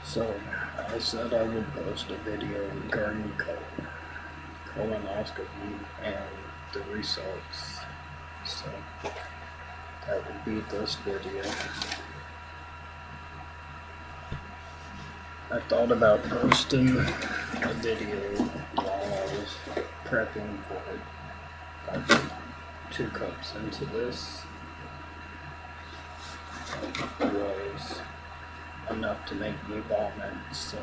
So I said I would post a video regarding colonoscopy and the results. So that would be this video. I thought about posting a video while I was prepping for it. I put 2 cups into this. It was enough to make me vomit, so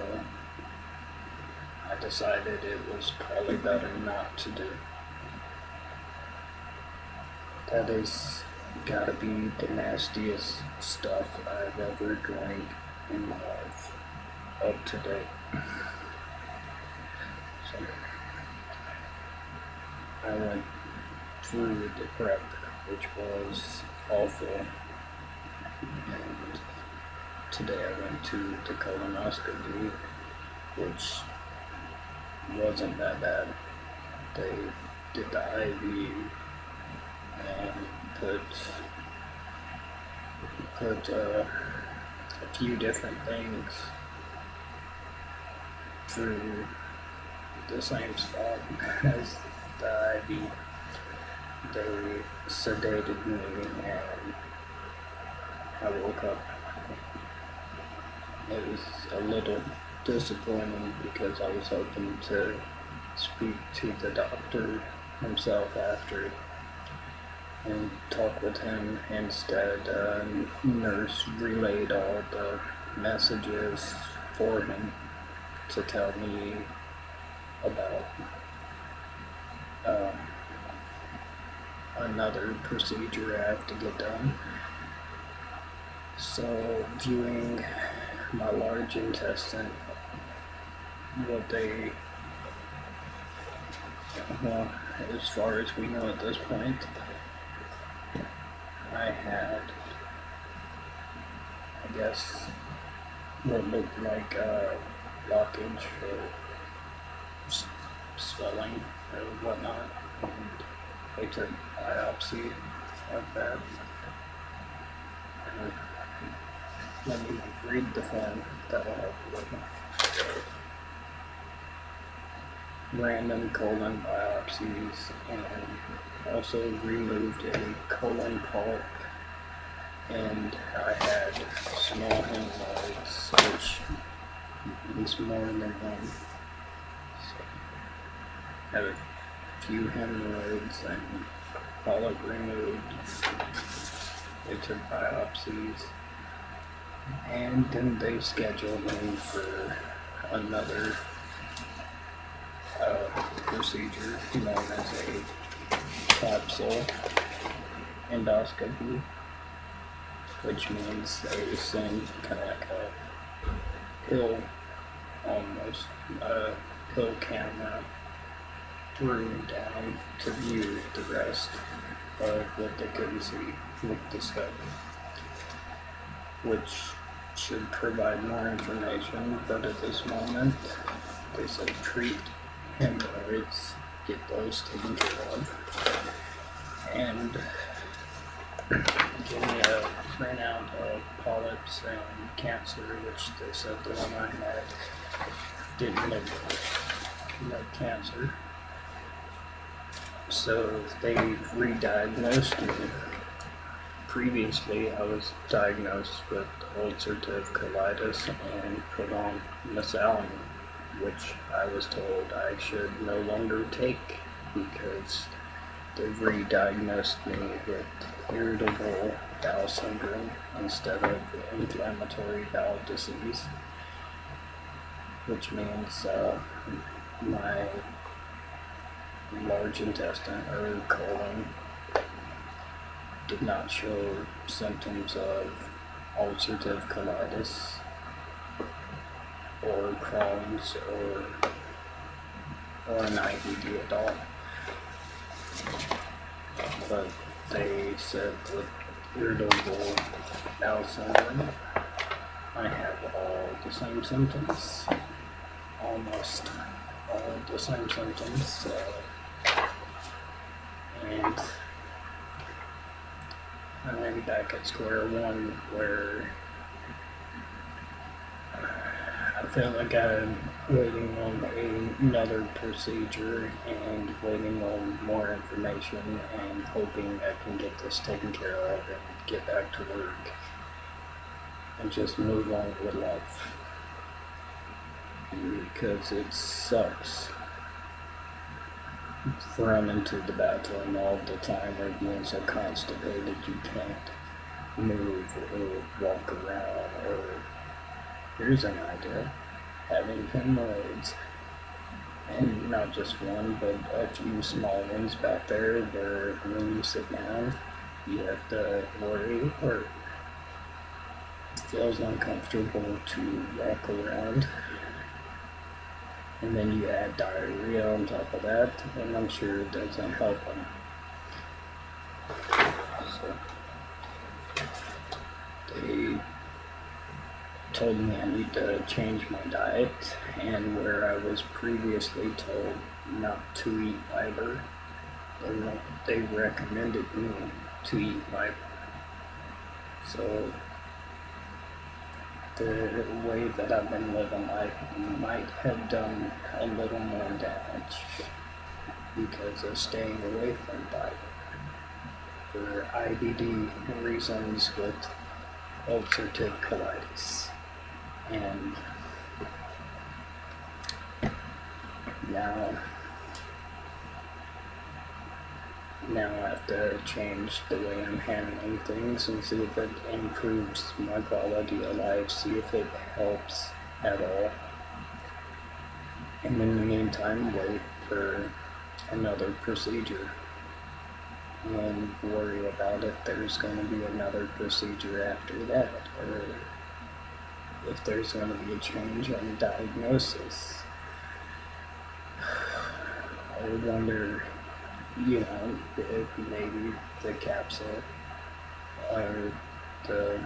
I decided it was probably better not to do. That is gotta be the nastiest stuff I've ever drank in my life up to date. So I went through the prep, which was awful, and today I went to the colonoscopy, which wasn't that bad. They did the IV and put a few different things through the same spot as the IV. They sedated me and I woke up. It was a little disappointing because I was hoping to speak to the doctor himself after and talk with him. Instead, a nurse relayed all the messages for him to tell me about another procedure I have to get done. So, viewing my large intestine, well, as far as we know at this point, I had, I guess, what looked like blockage or swelling or whatnot. And they took biopsy of that. And let me read the form, that'll help with me. Random colon biopsies, and also removed a colon polyp, and I had small hemorrhoids, which is more than one. So I had a few hemorrhoids and polyp removed. They took biopsies, and then they scheduled me for another procedure known as a capsule endoscopy, which means they send kind of like a pill, almost a pill camera through and down to view the rest of what they couldn't see with the scope, which should provide more information, but at this moment they said treat hemorrhoids, get those taken care of, and give me a printout of polyps and cancer, which they said the one I had didn't look like cancer. So they re-diagnosed me. Previously, I was diagnosed with ulcerative colitis and put on mesalamine, which I was told I should no longer take because they've re-diagnosed me with irritable bowel syndrome instead of inflammatory bowel disease, which means my large intestine or colon did not show symptoms of ulcerative colitis or Crohn's or an IBD at all. But they said with irritable bowel syndrome, I have all the same symptoms, almost all the same symptoms, and I'm back at square one where felt like I'm waiting on another procedure and waiting on more information and hoping I can get this taken care of and get back to work and just move on with life. Because it sucks running to the bathroom all the time or being so constipated you can't move or walk around, or here's an idea, having hemorrhoids. And not just one, but a few small ones back there where when you sit down, you have to worry or it feels uncomfortable to walk around. And then you add diarrhea on top of that, and I'm sure it doesn't help them. So they told me I need to change my diet, and where I was previously told not to eat fiber, they recommended me to eat fiber. So the way that I've been living, I might have done a little more damage because of staying away from fiber for IBD reasons with ulcerative colitis. And now I have to change the way I'm handling things and see if it improves my quality of life, see if it helps at all. And in the meantime, wait for another procedure and worry about if there's going to be another procedure after that, or if there's going to be a change in diagnosis. I wonder, if maybe the capsule or the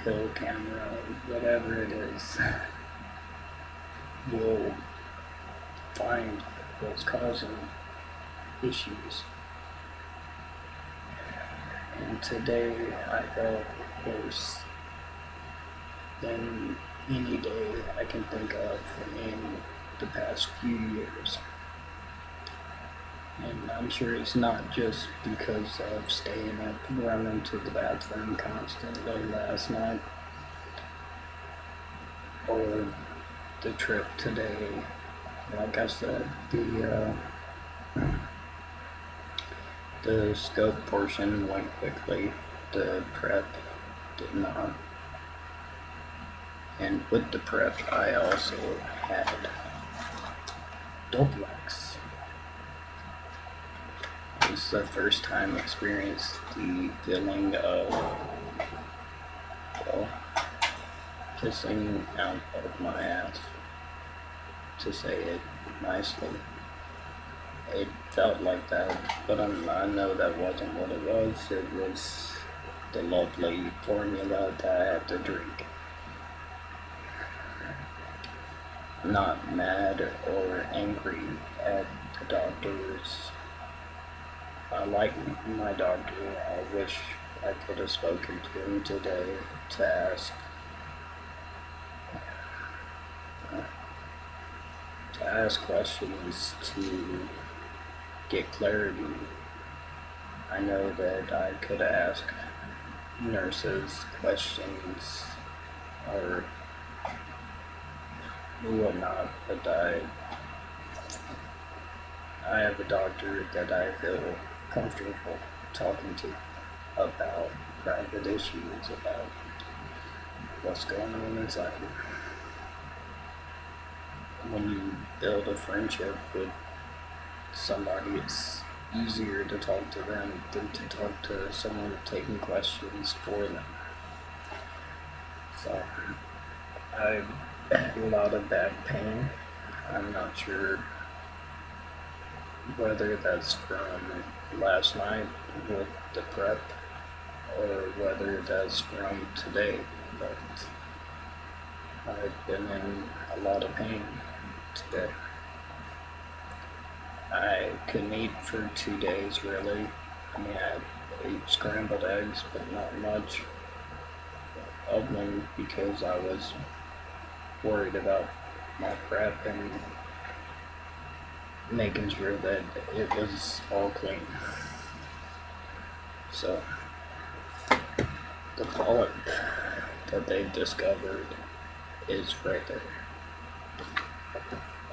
pill camera, whatever it is, will find what's causing issues. And today I felt worse than any day I can think of in the past few years. And I'm sure it's not just because of staying up, running to the bathroom constantly last night, or the trip today. Like I said, the scope portion went quickly, the prep did not. And with the prep, I also had duplex. It was the first time I experienced the feeling of, kissing out of my ass, to say it nicely. It felt like that, but I know that wasn't what it was. It was the lovely formula that I had to drink. I'm not mad or angry at the doctors. I like my doctor. I wish I could have spoken to him today to ask questions, to get clarity. I know that I could ask nurses questions or whatnot, but I have a doctor that I feel comfortable talking to about private issues, about what's going on inside me. When you build a friendship with somebody, it's easier to talk to them than to talk to someone taking questions for them. So I had a lot of back pain. I'm not sure whether that's from last night with the prep or whether that's from today, but I've been in a lot of pain today. I couldn't eat for 2 days, really. I ate scrambled eggs, but not much of them because I was worried about my prep and making sure that it was all clean. So the polyp that they discovered is right there.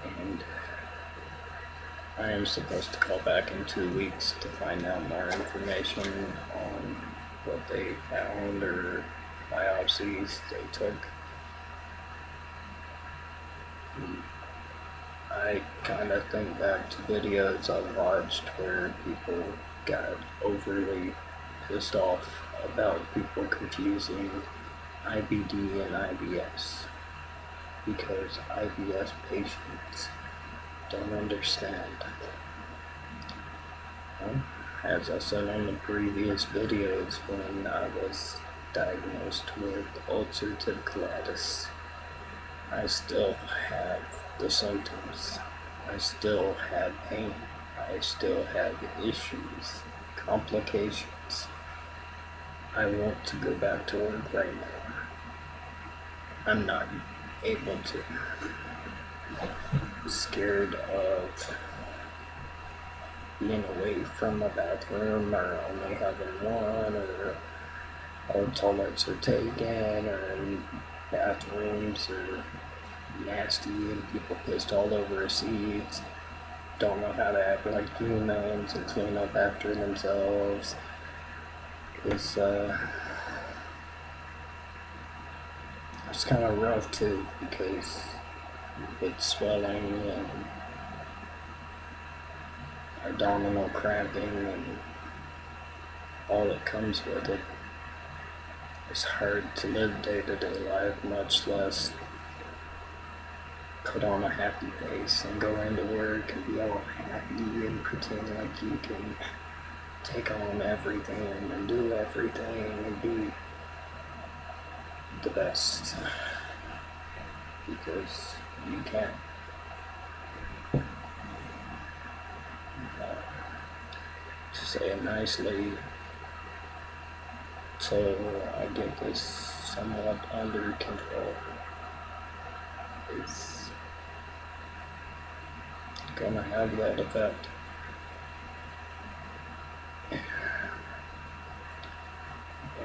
And I am supposed to call back in 2 weeks to find out more information on what they found or biopsies they took. I kind of think back to videos I watched where people got overly pissed off about people confusing IBD and IBS because IBS patients don't understand. Well, as I said on the previous videos, when I was diagnosed with ulcerative colitis, I still have the symptoms. I still have pain. I still have issues, complications. I want to go back to work right now. I'm not able to. Scared of being away from a bathroom or only having one, or all toilets are taken, or in bathrooms are nasty and people pissed all over seats, don't know how to act like humans and clean up after themselves. It's kind of rough too, because it's swelling and abdominal cramping and all that comes with it. It's hard to live day-to-day life, much less put on a happy face and go into work and be all happy and pretend like you can take on everything and do everything and be the best, because you can't. To say it nicely, till I get this somewhat under control, it's gonna have that effect.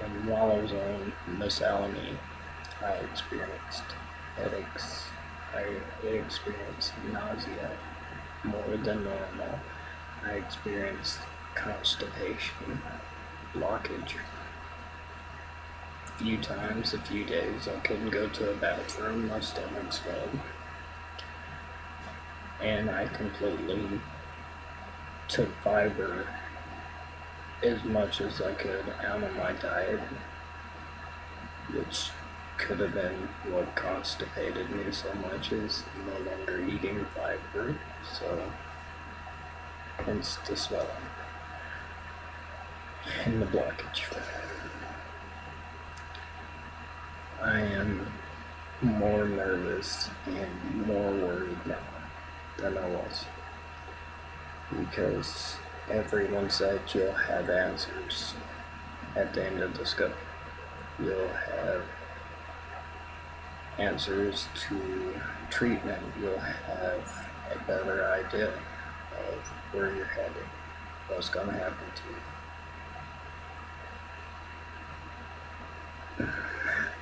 And while I was on Miss Alamy, I experienced headaches. I experienced nausea more than normal. I experienced constipation, blockage. A few times, a few days, I couldn't go to a bathroom, my stomach swelled. And I completely took fiber as much as I could out of my diet, which could have been what constipated me so much, is no longer eating fiber, so hence the swelling and the blockage. I am more nervous and more worried now than I was, because everyone said you'll have answers at the end of the scope. You'll have answers to treatment. You'll have a better idea of where you're headed, what's going to happen to you.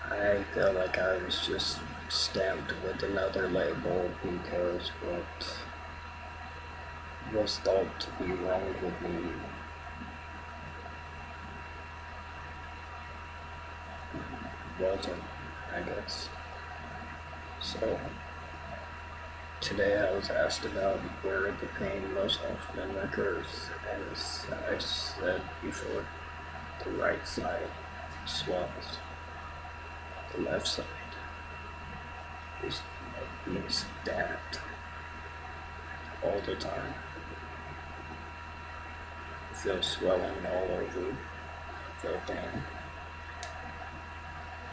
I feel like I was just stamped with another label because what was thought to be wrong with me wasn't, I guess. So today I was asked about where the pain most often occurs. As I said before, the right side swells. The left side is being stabbed all the time. I feel swelling all over, I feel pain.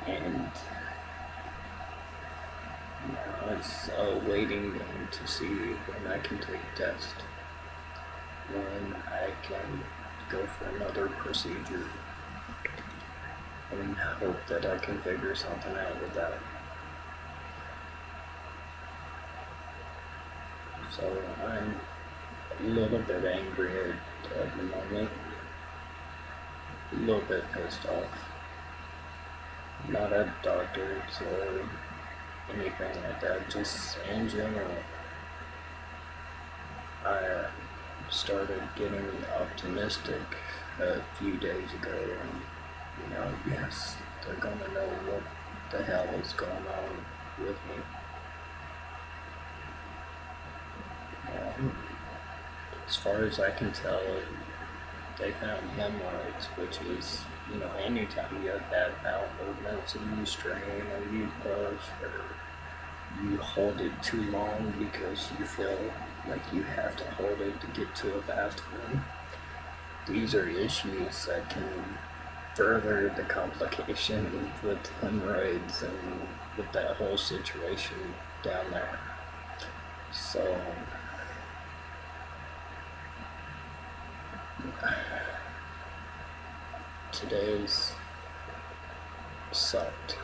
And now it's a waiting game to see when I can take a test, when I can go for another procedure, and hope that I can figure something out with that. So I'm a little bit angry at the moment, a little bit pissed off. Not at doctors or anything like that, just in general. I started getting optimistic a few days ago, and yes, they're gonna know what the hell is going on with me. As far as I can tell, they found hemorrhoids, which is, anytime you have bad bowel movements and you strain or you push or you hold it too long because you feel like you have to hold it to get to a bathroom, these are issues that can further the complication with hemorrhoids and with that whole situation down there. So, today's sucked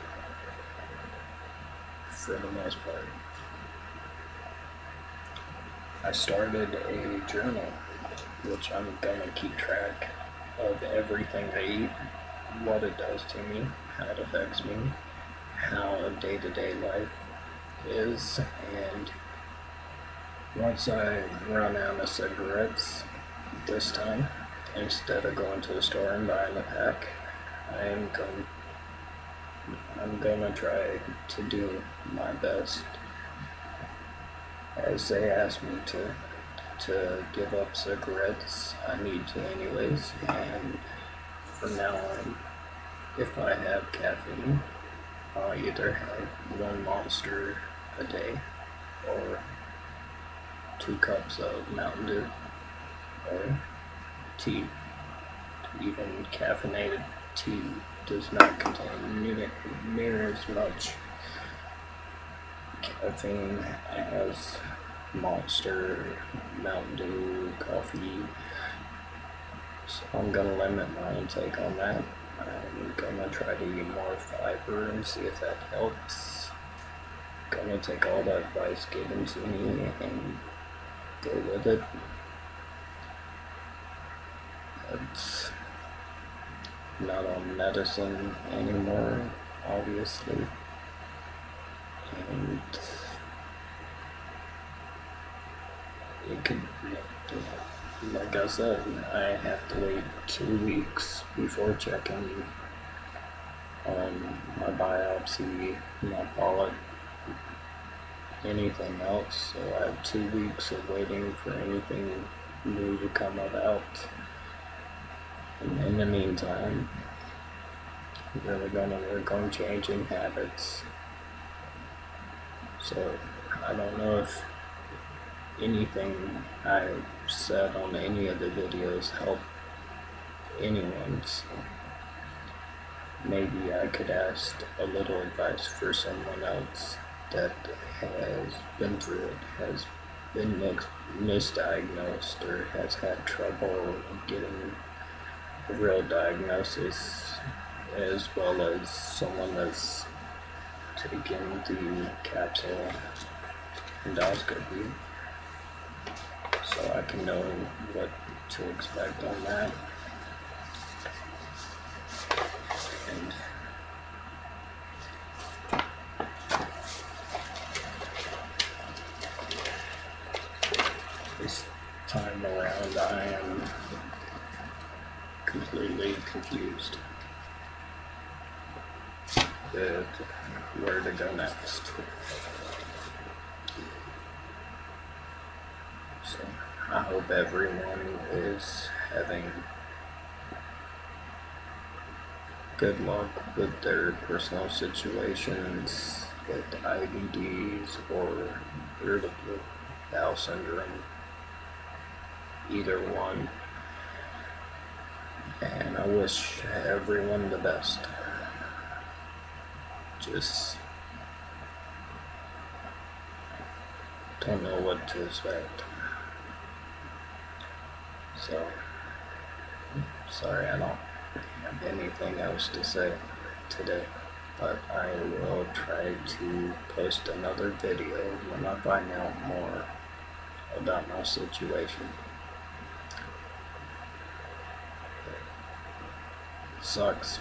for the most part. I started a journal, which I'm gonna keep track of everything I eat, what it does to me, how it affects me, how day-to-day life is, and once I run out of cigarettes this time, instead of going to the store and buying a pack, I'm gonna try to do my best, as they asked me to give up cigarettes. I need to anyways, and from now on, if I have caffeine, I'll either have one Monster a day or 2 cups of Mountain Dew or tea. Even caffeinated tea does not contain near as much caffeine as Monster, Mountain Dew, coffee. So I'm gonna limit my intake on that. I'm gonna try to eat more fiber and see if that helps. Gonna take all the advice given to me and go with it. It's not on medicine anymore, obviously. And it could, like I said, I have to wait 2 weeks before checking on my biopsy, my polyp, anything else. So I have 2 weeks of waiting for anything new to come about. And in the meantime, I'm really gonna work on changing habits. So I don't know if anything I said on any of the videos helped anyone. So maybe I could ask a little advice for someone else that has been through it, has been misdiagnosed, or has had trouble getting a real diagnosis, as well as someone that's taken the capsule endoscopy, so I can know what to expect on that. And this time around, I am completely confused with where to go next. So I hope everyone is having good luck with their personal situations with IBDs or irritable bowel syndrome, either one. And I wish everyone the best. Just don't know what to expect. So, sorry I don't have anything else to say today, but I will try to post another video when I find out more about my situation. It sucks.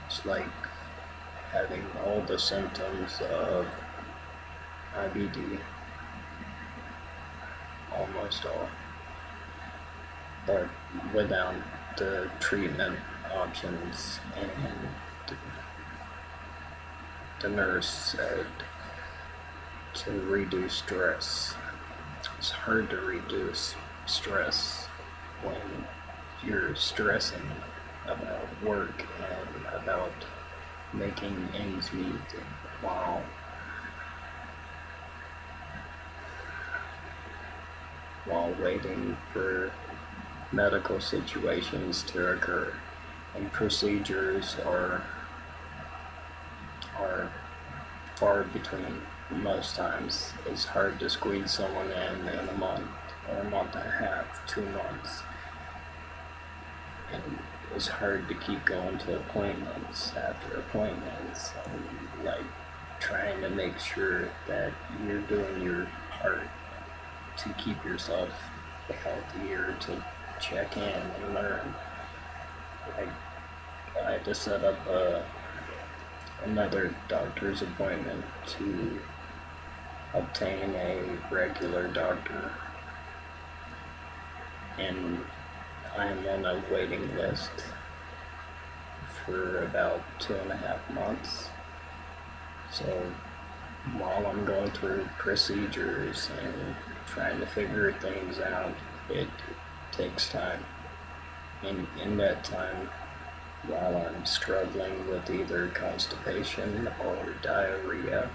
It's like having all the symptoms of IBD, almost all, but without the treatment options. And the nurse said to reduce stress. It's hard to reduce stress when you're stressing about work and about making ends meet while waiting for medical situations to occur. And procedures are far between. Most times it's hard to squeeze someone in a month or a month and a half, 2 months. And it's hard to keep going to appointments after appointments, and like trying to make sure that you're doing your part to keep yourself healthy or to check in and learn. Like, I had to set up another doctor's appointment to obtain a regular doctor, and I'm on a waiting list for about 2.5 months. So while I'm going through procedures and trying to figure things out, it takes time. And in that time, while I'm struggling with either constipation or diarrhea,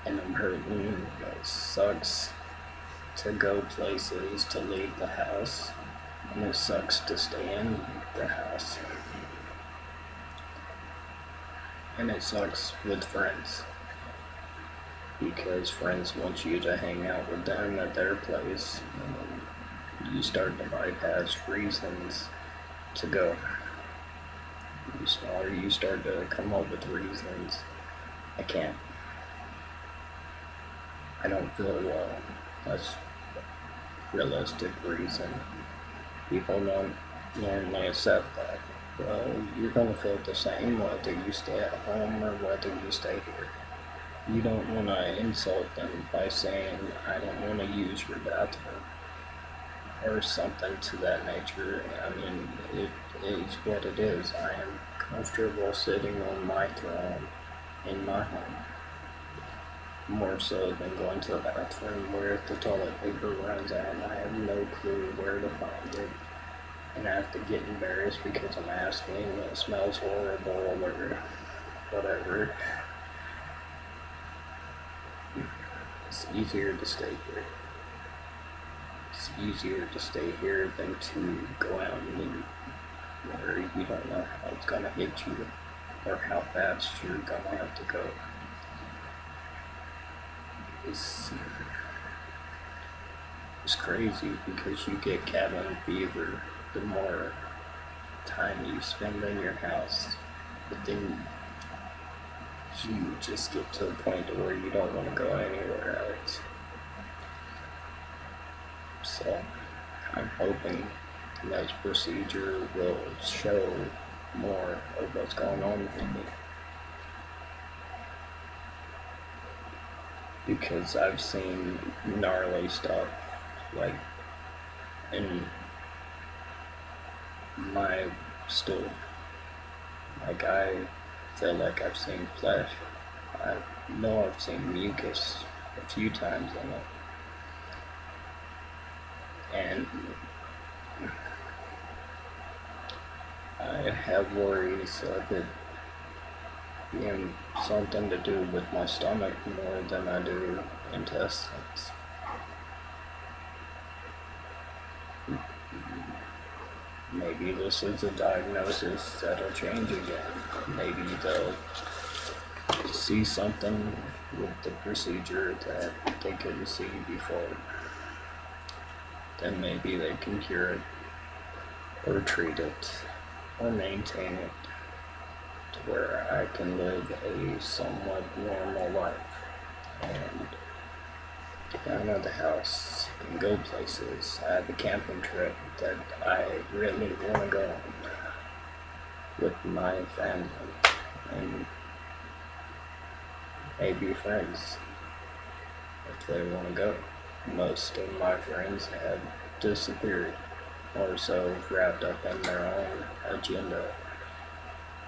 and I'm hurting, it sucks to go places, to leave the house, and it sucks to stay in the house. And it sucks with friends, because friends want you to hang out with them at their place, and you start to bypass reasons to go. Or you start to come up with reasons. I can't. I don't feel well. That's a realistic reason. People don't normally accept that. Well, you're going to feel the same whether you stay at home or whether you stay here. You don't want to insult them by saying, I don't want to use your bathroom, or something to that nature. I mean, it is what it is. I am comfortable sitting on my throne in my home, more so than going to the bathroom where the toilet paper runs out and I have no clue where to find it, and I have to get embarrassed because I'm asking and it smells horrible or whatever. It's easier to stay here. It's easier to stay here than to go out and leave, where you don't know how it's going to hit you or how fast you're going to have to go. It's crazy because you get cabin fever the more time you spend in your house, but then you just get to a point where you don't want to go anywhere else. So I'm hoping this procedure will show more of what's going on with me, because I've seen gnarly stuff, like in my stool. Like, I feel like I've seen flesh. I know I've seen mucus a few times in it. And I have worries of it being something to do with my stomach more than I do intestines. Maybe this is a diagnosis that'll change again. Maybe they'll see something with the procedure that they couldn't see before. Then maybe they can cure it, or treat it, or maintain it to where I can live a somewhat normal life. and get out of the house and go places. I have a camping trip that I really want to go on with my family and maybe friends if they want to go. Most of my friends have disappeared or so wrapped up in their own agenda,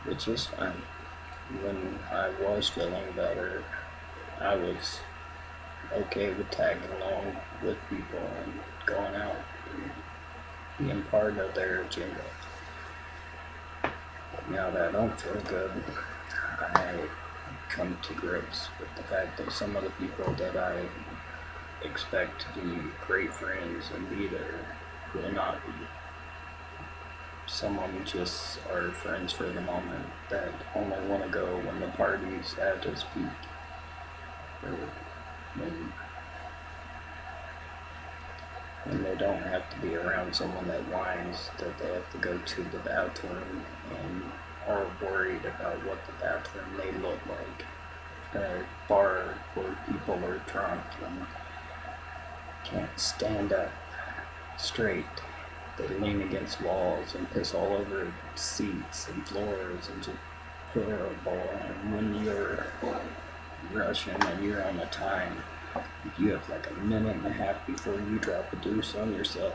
which is fine. When I was feeling better, I was okay with tagging along with people and going out and being part of their agenda. But now that I don't feel good, I come to grips with the fact that some of the people that I expect to be great friends and be there will not be. Some of them just are friends for the moment that only want to go when the party's at its peak, or when they don't have to be around someone that whines that they have to go to the bathroom and are worried about what the bathroom may look like. A bar where people are drunk and can't stand up straight. They lean against walls and piss all over seats and floors and just horrible. And when you're rushing and you're on a time, you have like a minute and a half before you drop a deuce on yourself.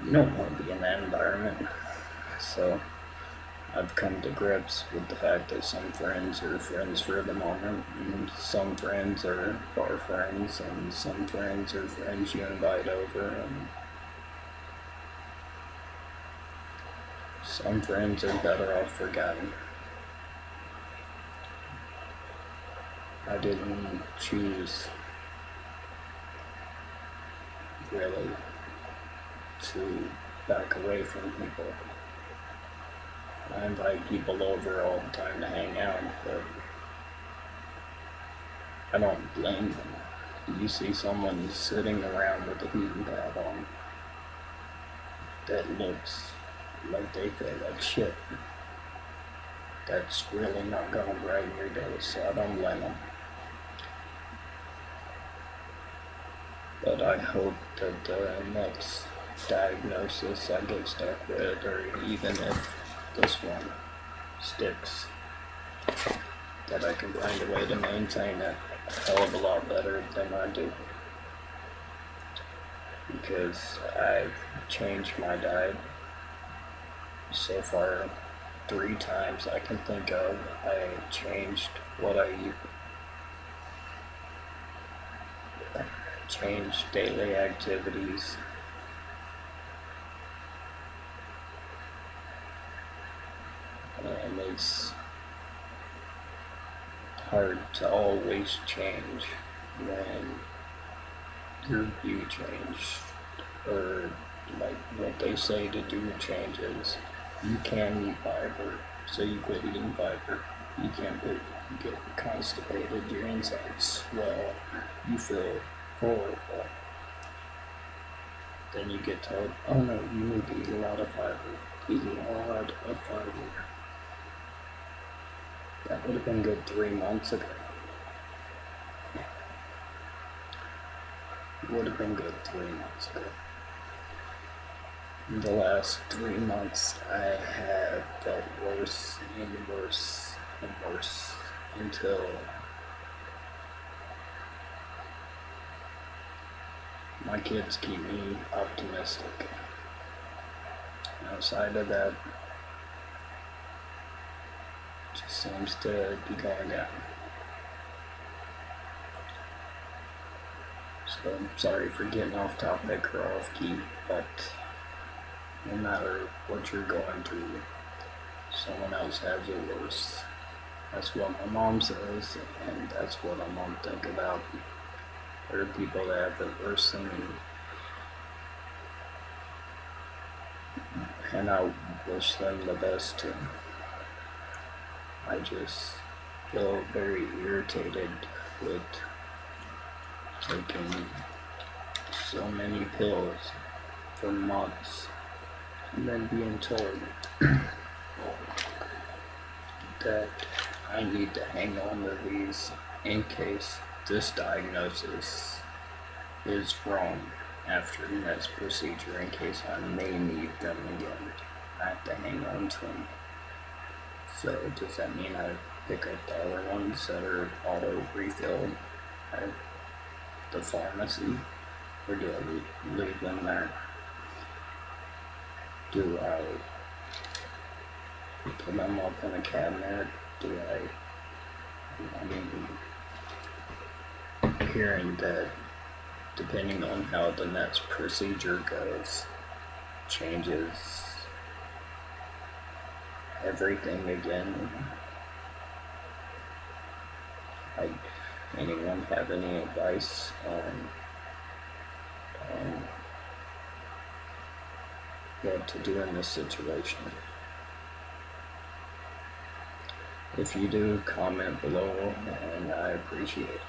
You don't want to be in that environment. So I've come to grips with the fact that some friends are friends for the moment, and some friends are bar friends, and some friends are friends you invite over, and some friends are better off forgotten. I didn't choose really to back away from people. I invite people over all the time to hang out, but I don't blame them. You see someone sitting around with a heating pad on that looks like they feel like shit. That's really not gonna brighten your day, so I don't blame them. But I hope that the next diagnosis I get stuck with, or even if this one sticks, that I can find a way to maintain it a hell of a lot better than I do. Because I've changed my diet so far 3 times I can think of. I changed what I eat, changed daily activities, and it's hard to always change when your view change, or like what they say to do changes. You can eat fiber, so you quit eating fiber. You can't get constipated, your insides swell, you feel horrible. Then you get told, oh no, you need to eat a lot of fiber. Eat a lot of fiber. That would have been good 3 months ago. It would have been good 3 months ago. In the last 3 months, I have felt worse and worse and worse until my kids keep me optimistic. Outside of that, it just seems to be going down. So I'm sorry for getting off topic or off key, but no matter what you're going through, someone else has it worse. That's what my mom says, and that's what I'm gonna think about. There are people that have it worse than me, and I wish them the best too. I just feel very irritated with taking so many pills for months and then being told that I need need to hang on to these in case this diagnosis is wrong after the next procedure, in case I may need them again. I have to hang on to them. So does that mean I pick up the other ones that are auto refilled at the pharmacy, or do I leave them there? Do I put them up in a cabinet? Do I mean, hearing that depending on how the next procedure goes, changes everything again. Anyone have any advice on what to do in this situation? If you do, comment below, and I appreciate it.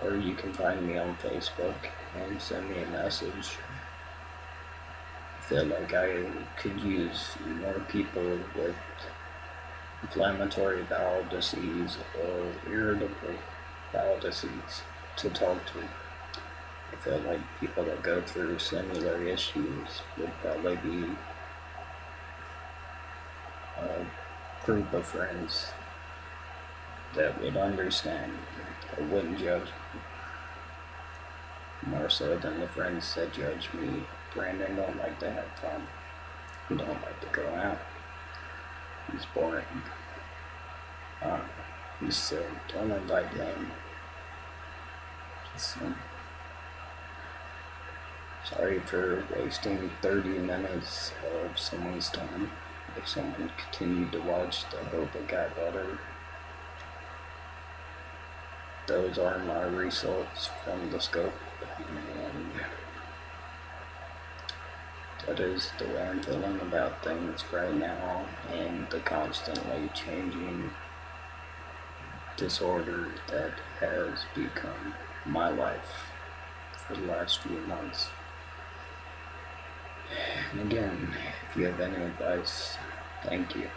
Or you can find me on Facebook and send me a message. I feel like I could use more people with inflammatory bowel disease or irritable bowel disease to talk to. I feel like people that go through similar issues would probably be a group of friends that would understand or wouldn't judge me, more so than the friends that judge me. Brandon don't like to have fun. He don't like to go out. He's boring. He's silly. Don't invite him. Sorry for wasting 30 minutes of someone's time. If someone continued to watch, I hope it got better. Those are my results from the scope, and that is the way I'm feeling about things right now, and the constantly changing disorder that has become my life for the last few months. And again, if you have any advice, thank you.